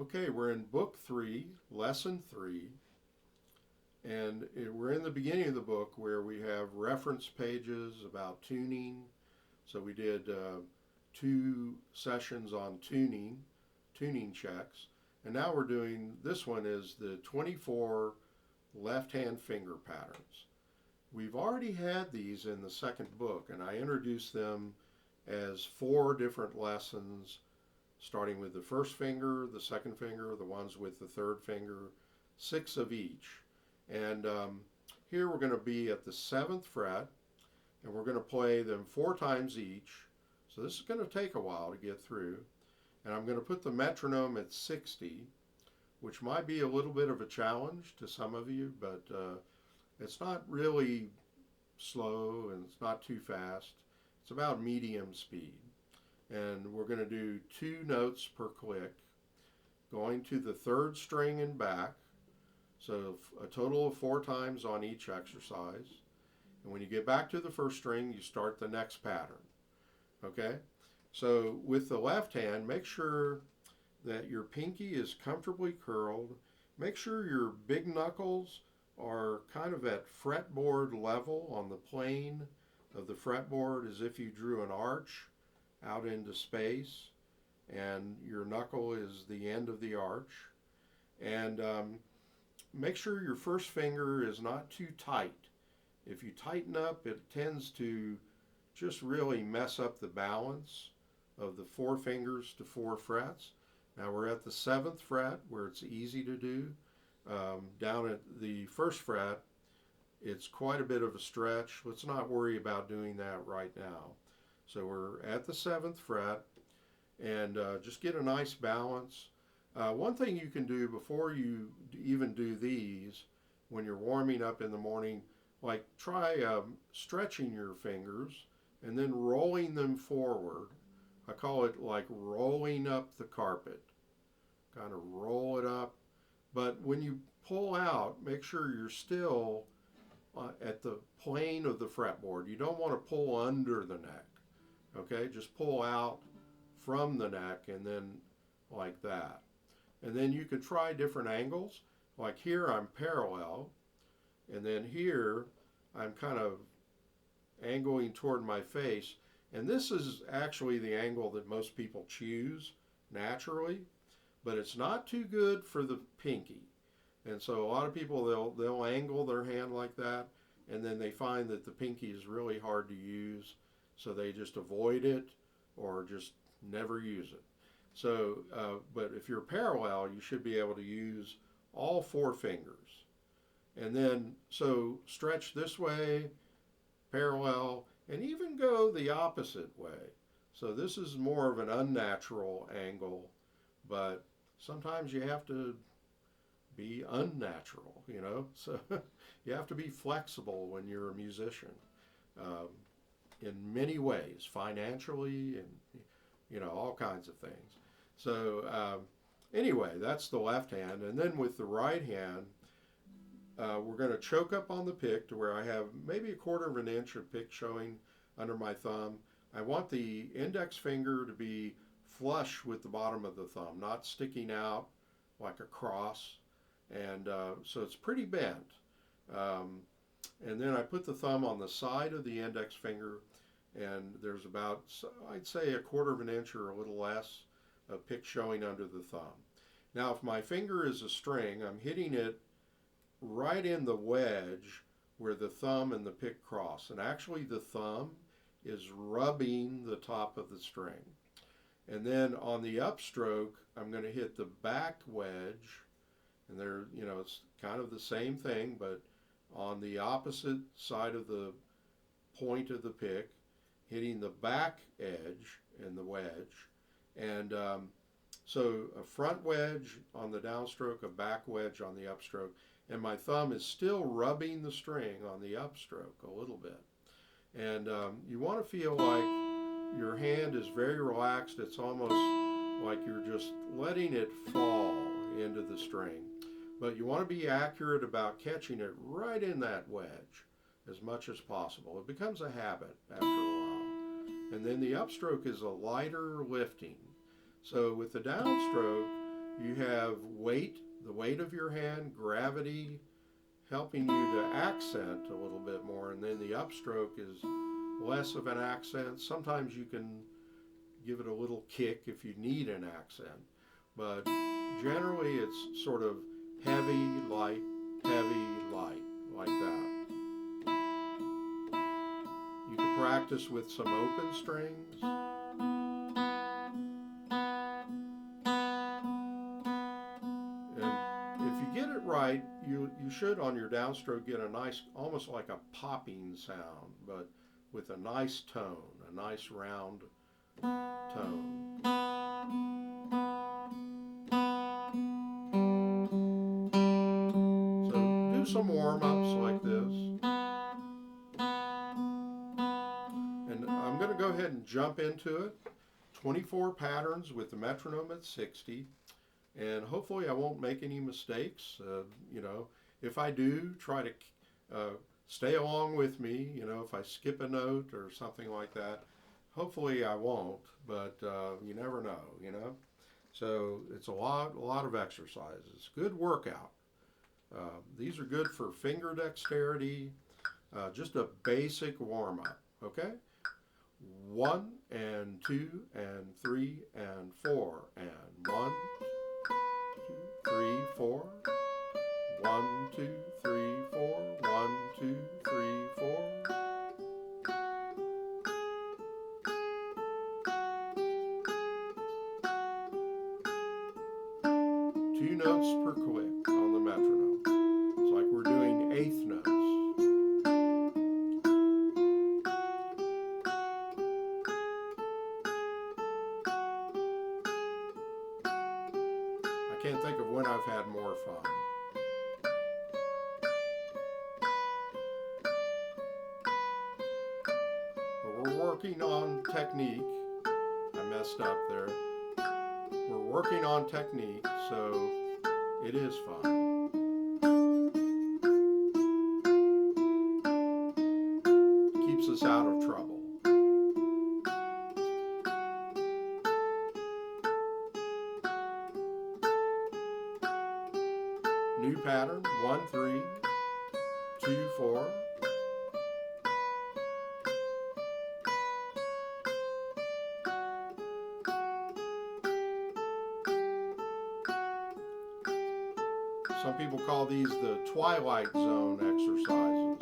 Okay, we're in book 3, lesson 3, and we're in the beginning of the book where we have reference pages about tuning. So we did 2 sessions on tuning checks, and now we're doing this one is the 24 left-hand finger patterns. We've already had these in the second book, and I introduced them as 4 different lessons, starting with the first finger, the second finger, the ones with the third finger, 6 of each. And here we're going to be at the 7th fret, and we're going to play them 4 times each. So this is going to take a while to get through. And I'm going to put the metronome at 60, which might be a little bit of a challenge to some of you, but it's not really slow and it's not too fast. It's about medium speed. And we're going to do 2 notes per click, going to the 3rd string and back. So a total of 4 times on each exercise. And when you get back to the first string, you start the next pattern. Okay? So with the left hand, make sure that your pinky is comfortably curled. Make sure your big knuckles are kind of at fretboard level on the plane of the fretboard, as if you drew an arch out into space, and your knuckle is the end of the arch. And make sure your first finger is not too tight. If you tighten up, it tends to just really mess up the balance of the 4 fingers to 4 frets. Now we're at the 7th fret where it's easy to do. Down at the 1st fret, it's quite a bit of a stretch. Let's not worry about doing that right now. So we're at the 7th fret, and just get a nice balance. One thing you can do before you even do these, when you're warming up in the morning, like try stretching your fingers and then rolling them forward. I call it like rolling up the carpet. Kind of roll it up. But when you pull out, make sure you're still at the plane of the fretboard. You don't want to pull under the neck. Okay, just pull out from the neck and then like that. And then you could try different angles. Like here I'm parallel, and then here I'm kind of angling toward my face. And this is actually the angle that most people choose naturally, but it's not too good for the pinky. And so a lot of people, they'll angle their hand like that, and then they find that the pinky is really hard to use, so they just avoid it or just never use it. So, but if you're parallel, you should be able to use all 4 fingers. And then, so stretch this way, parallel, and even go the opposite way. So this is more of an unnatural angle, but sometimes you have to be unnatural, you know? So you have to be flexible when you're a musician. In many ways, financially, and all kinds of things. So anyway, that's the left hand. And then with the right hand, we're going to choke up on the pick to where I have maybe a 1/4 of an inch of pick showing under my thumb. I want the index finger to be flush with the bottom of the thumb, not sticking out like a cross. And so it's pretty bent. And then I put the thumb on the side of the index finger, and there's about, I'd say, a 1/4 of an inch or a little less of pick showing under the thumb. Now, if my finger is a string, I'm hitting it right in the wedge where the thumb and the pick cross. And actually the thumb is rubbing the top of the string. And then on the upstroke, I'm going to hit the back wedge, and there, it's kind of the same thing, but on the opposite side of the point of the pick, hitting the back edge and the wedge. And so a front wedge on the downstroke, a back wedge on the upstroke, and my thumb is still rubbing the string on the upstroke a little bit. And you want to feel like your hand is very relaxed. It's almost like you're just letting it fall into the string. But you want to be accurate about catching it right in that wedge as much as possible. It becomes a habit after a while. And then the upstroke is a lighter lifting. So with the downstroke, You have weight, the weight of your hand, gravity helping you to accent a little bit more, and then the upstroke is less of an accent. Sometimes you can give it a little kick if you need an accent, but generally it's sort of heavy, light, like that. You can practice with some open strings. And if you get it right, you should on your downstroke get a nice, almost like a popping sound, but with a nice tone, a nice round tone. So do some warm-ups like this. And I'm going to go ahead and jump into it. 24 patterns with the metronome at 60. And hopefully I won't make any mistakes. If I do, try to stay along with me. If I skip a note or something like that, hopefully I won't, but you never know. So it's a lot of exercises. Good workout. These are good for finger dexterity, just a basic warm-up, okay? 1 and 2 and 3 and 4 and 1, 2, 3, 4. 1, 2, 3, 4. 1, 2, 3, 4. Two notes per click on the metronome. It's like we're doing eighth notes. I can't think of when I've had more fun. But we're working on technique. I messed up there. We're working on technique, so it is fun. Keeps us out of trouble. New pattern, 1, 3, 2, 4. Some people call these the Twilight Zone exercises.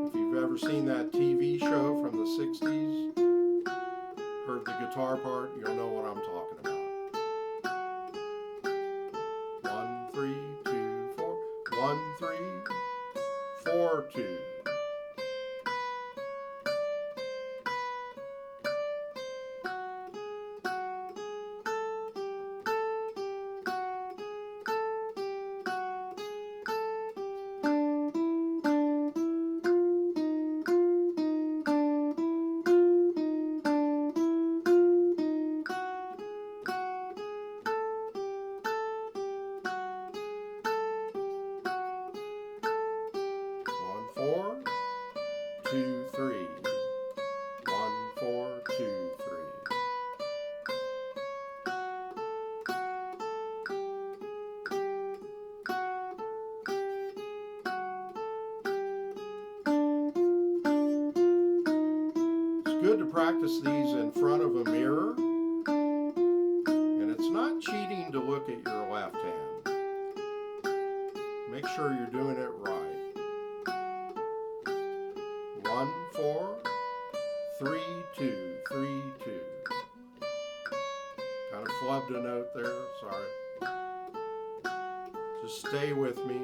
If you've ever seen that TV show from the 60s, heard the guitar part, you'll know what I'm talking about. 1, 3, 2, 4. 1, 3, 4, 2. Four, 2, 3. 1, 4, 2, 3. It's good to practice these in front of a mirror, and it's not cheating to look at your left hand. Make sure you're doing it right. 1, 4, 3, 2, 3, 2. Kind of flubbed a note there, sorry. Just stay with me.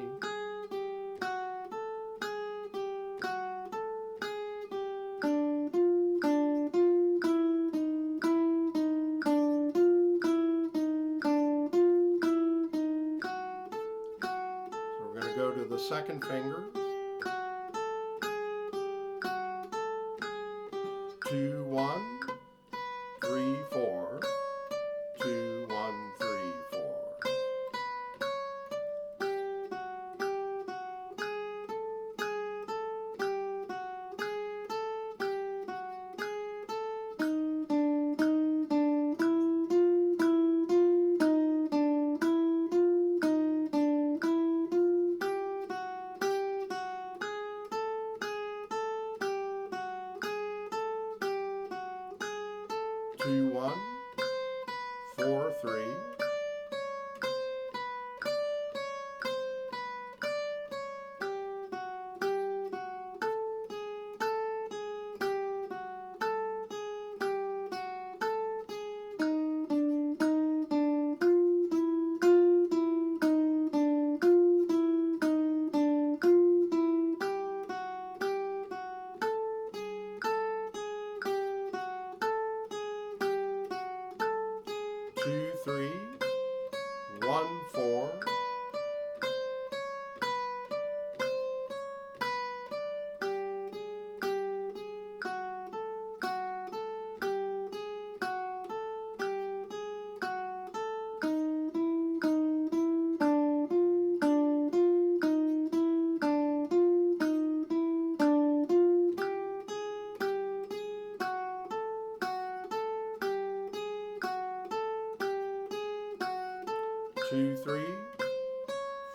So we're going to go to the second finger. 2, 1, 3, 4. 2, 1, 3, 4. 4, 3. 2, 3, 1, 4. 2, 3,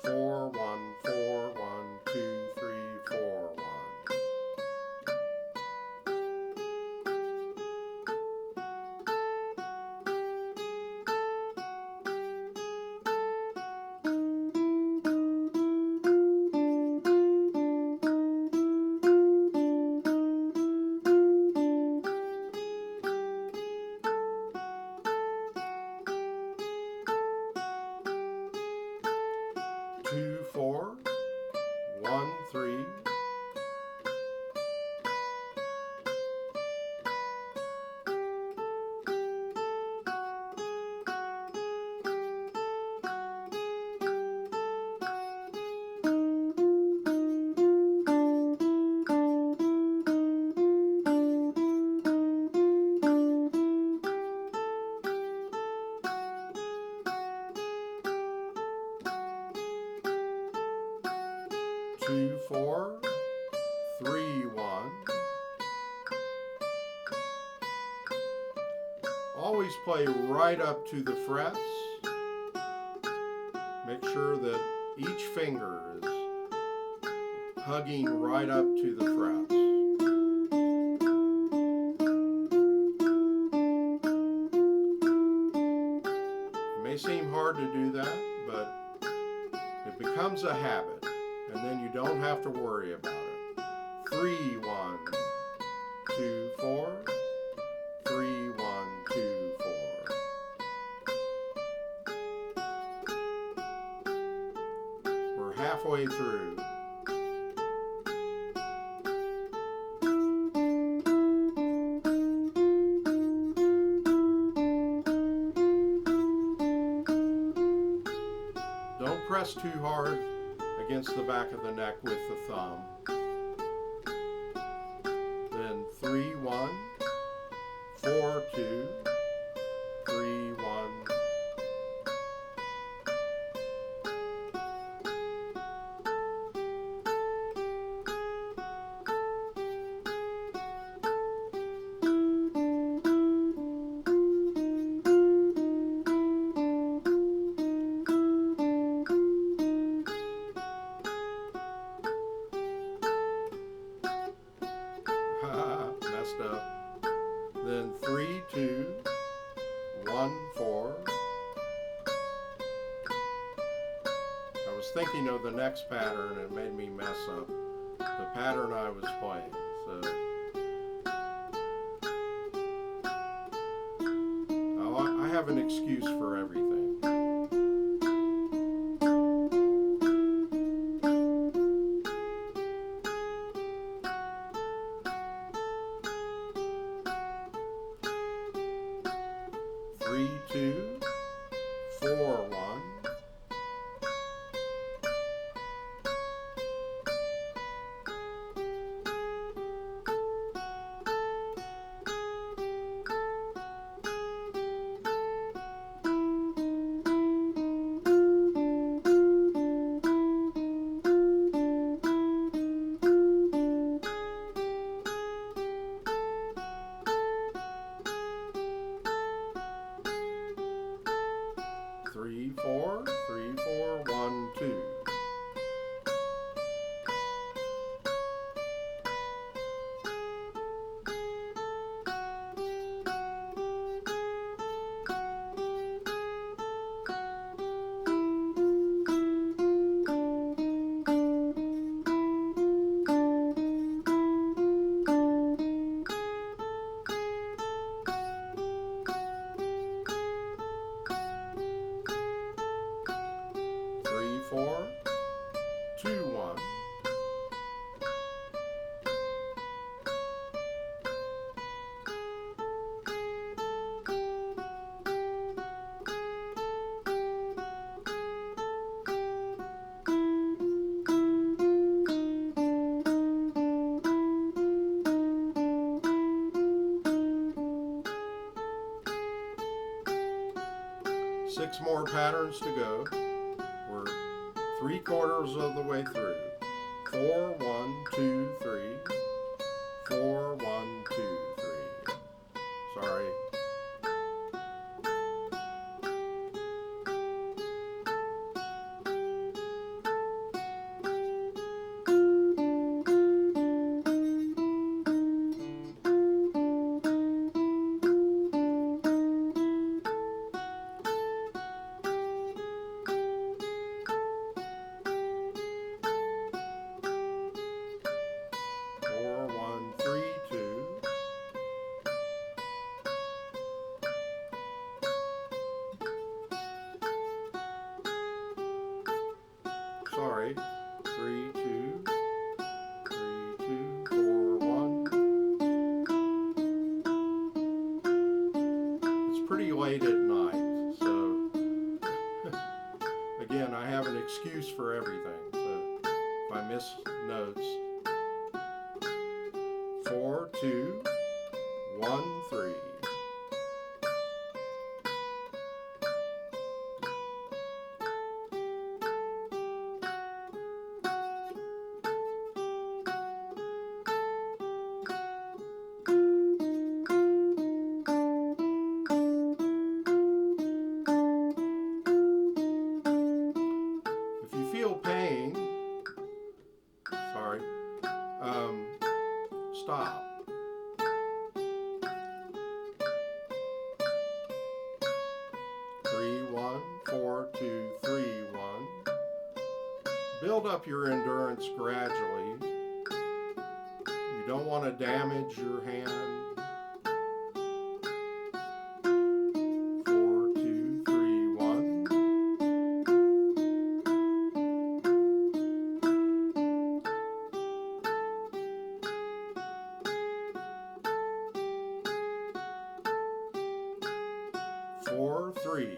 4, 1, 4, 1, 2, 3, 4, 1. 2, 4, 1, 3. 2, 4, 3, 1. Always play right up to the frets. Make sure that each finger is hugging right up to the frets. It may seem hard to do that, but it becomes a habit, and then you don't have to worry about it. 3, 1, 2, 4. 3, 1, 2, 4. We're halfway through. Don't press too hard against the back of the neck with the thumb. Then 3, 1, 4, 2, 3, 1. 'Messed up. Then 3, 2, 1, 4. I was thinking of the next pattern and it made me mess up the pattern I was playing. So I have an excuse for everything. 3, 2, 4, 1. 3, 4, 3, 4, 1, 2. 3, 6 more patterns to go. We're 3/4 of the way through. 4, 1, 2, 3. 4, 1, 2, 3. Sorry. Sorry. 3, 2, 3, 2, 4, 1. It's pretty late at night, so again, I have an excuse for everything. So if I miss notes, 4, 2, 1, 3. Pain, sorry, stop. Three, 1, 4, 2, 3, 1. Build up your endurance gradually. You don't want to damage your hand. 4, 2, 3, 1. 4, 3,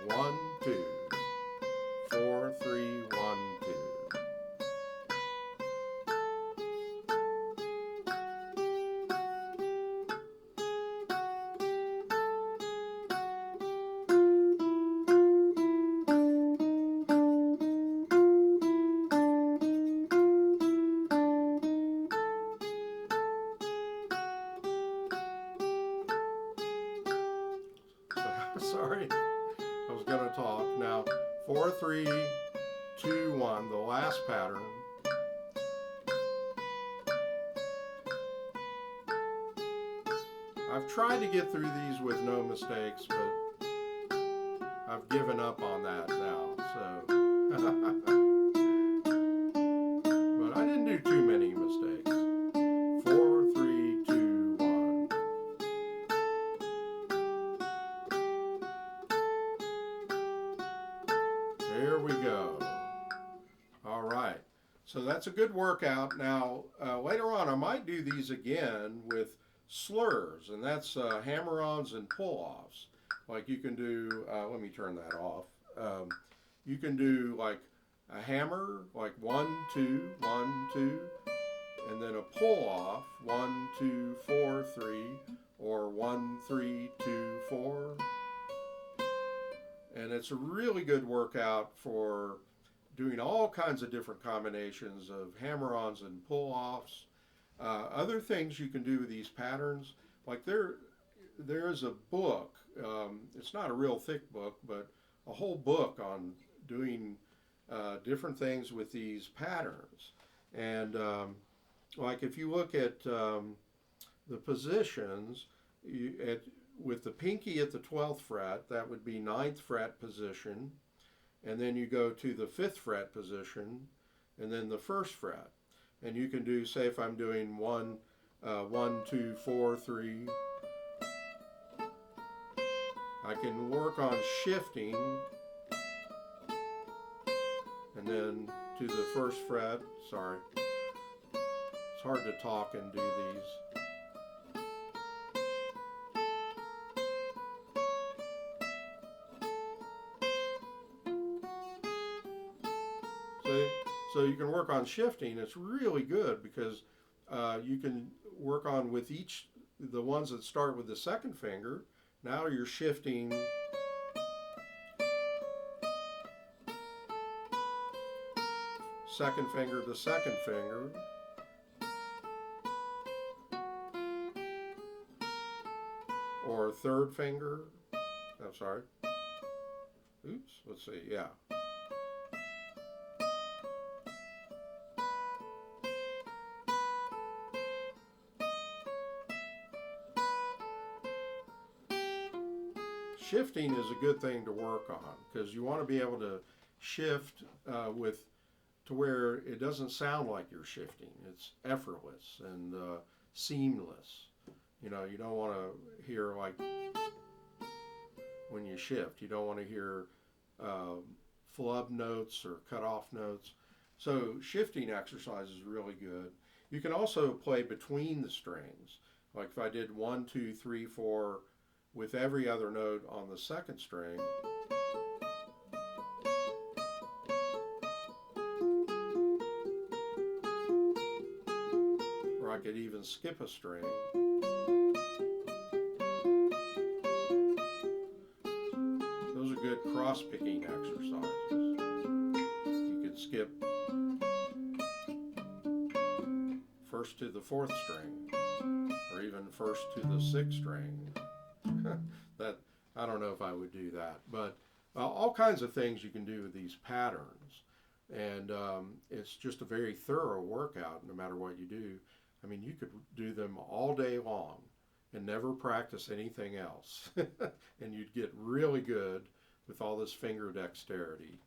1, 2. 4, 3, 1, 2. Sorry, I was going to talk. Now, 4, 3, 2, 1, the last pattern. I've tried to get through these with no mistakes, but I've given up on that now, so. But I didn't do too many mistakes. 4, 3, 2, 1. There we go. All right. So that's a good workout. Now, later on, I might do these again with slurs, and that's hammer-ons and pull-offs. Like you can do, let me turn that off. You can do like a hammer, like 1, 2, 1, 2, and then a pull-off, 1, 2, 4, 3, or 1, 3, 2, 4. And it's a really good workout for doing all kinds of different combinations of hammer-ons and pull-offs. Other things you can do with these patterns, like there's a book, it's not a real thick book, but a whole book on doing different things with these patterns. And like if you look at the positions, with the pinky at the 12th fret, that would be 9th fret position, and then you go to the 5th fret position, and then the 1st fret. And you can do, say if I'm doing 1, 2, 4, 3, I can work on shifting, and then to the 1st fret. Sorry, it's hard to talk and do these. So you can work on shifting. It's really good because you can work on with the ones that start with the 2nd finger. Now you're shifting second finger to second finger. Or third finger. I'm sorry. Oops, let's see, yeah. Shifting is a good thing to work on because you want to be able to shift to where it doesn't sound like you're shifting. It's effortless and seamless. You know, you don't want to hear like when you shift. You don't want to hear flub notes or cut off notes. So shifting exercise is really good. You can also play between the strings. Like if I did 1, 2, 3, 4 with every other note on the second string, or I could even skip a string. Those are good cross-picking exercises. You could skip first to the fourth string, or even first to the sixth string. That I don't know if I would do that, but all kinds of things you can do with these patterns, and it's just a very thorough workout no matter what you do. I mean, you could do them all day long and never practice anything else, and you'd get really good with all this finger dexterity,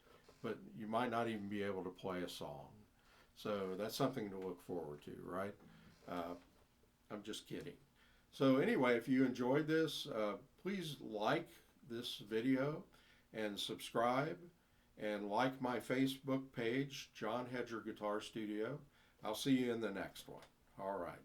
but you might not even be able to play a song. So that's something to look forward to, right? I'm just kidding. So anyway, if you enjoyed this, please like this video and subscribe, and like my Facebook page, John Hedger Guitar Studio. I'll see you in the next one. All right.